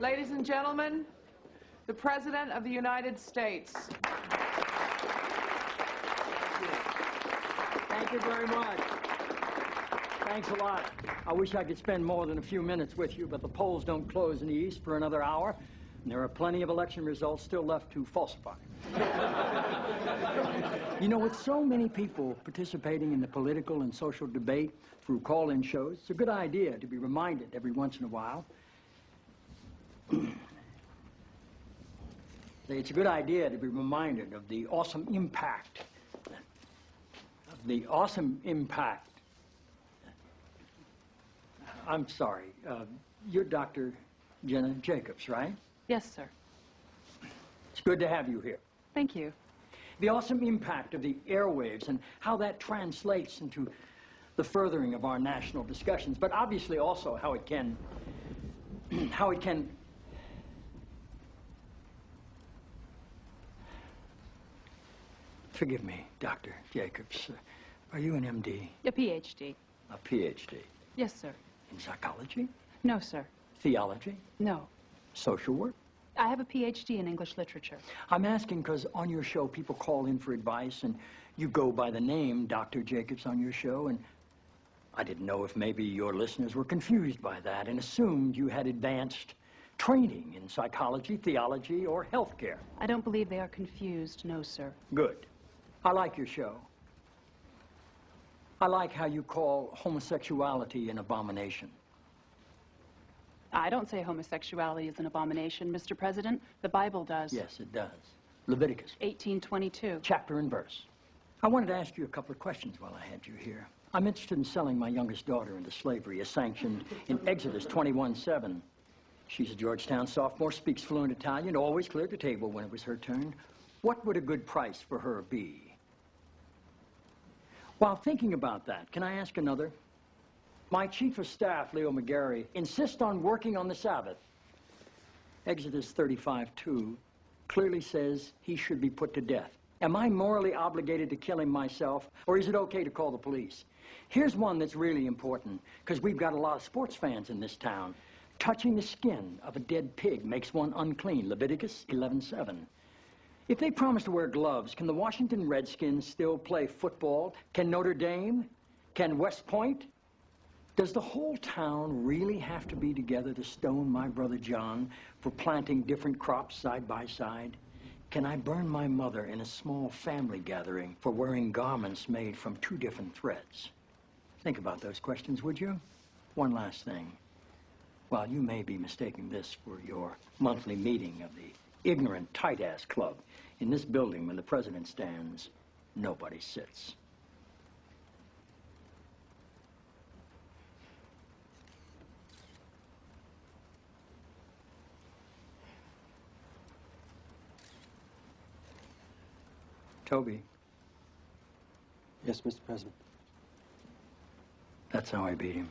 Ladies and gentlemen, the President of the United States. Thank you very much. Thanks a lot. I wish I could spend more than a few minutes with you, but the polls don't close in the East for another hour, and there are plenty of election results still left to falsify. You know, with so many people participating in the political and social debate through call-in shows, it's a good idea to be reminded every once in a while. It's a good idea to be reminded of the awesome impact. I'm sorry. You're Dr. Jenna Jacobs, right? Yes, sir. It's good to have you here. Thank you. The awesome impact of the airwaves and how that translates into the furthering of our national discussions, but obviously also how it can Forgive me, Dr. Jacobs. Are you an MD? A PhD. A PhD? Yes, sir. In psychology? No, sir. Theology? No. Social work? I have a PhD in English literature. I'm asking because on your show people call in for advice and you go by the name Dr. Jacobs on your show, and I didn't know if maybe your listeners were confused by that and assumed you had advanced training in psychology, theology, or healthcare. I don't believe they are confused, no, sir. Good. I like your show. I like how you call homosexuality an abomination. I don't say homosexuality is an abomination, Mr. President. The Bible does. Yes, it does. Leviticus 18:22. Chapter and verse. I wanted to ask you a couple of questions while I had you here. I'm interested in selling my youngest daughter into slavery as sanctioned in Exodus 21:7. She's a Georgetown sophomore, speaks fluent Italian, always cleared the table when it was her turn. What would a good price for her be? While thinking about that, can I ask another? My chief of staff, Leo McGarry, insists on working on the Sabbath. Exodus 35:2 clearly says he should be put to death. Am I morally obligated to kill him myself, or is it okay to call the police? Here's one that's really important, because we've got a lot of sports fans in this town. Touching the skin of a dead pig makes one unclean, Leviticus 11:7. If they promise to wear gloves, can the Washington Redskins still play football? Can Notre Dame? Can West Point? Does the whole town really have to be together to stone my brother John for planting different crops side by side? Can I burn my mother in a small family gathering for wearing garments made from two different threads? Think about those questions, would you? One last thing. While you may be mistaking this for your monthly meeting of the Ignorant Tight-Ass Club, in this building, when the president stands, nobody sits. Toby. Yes, Mr. President. That's how I beat him.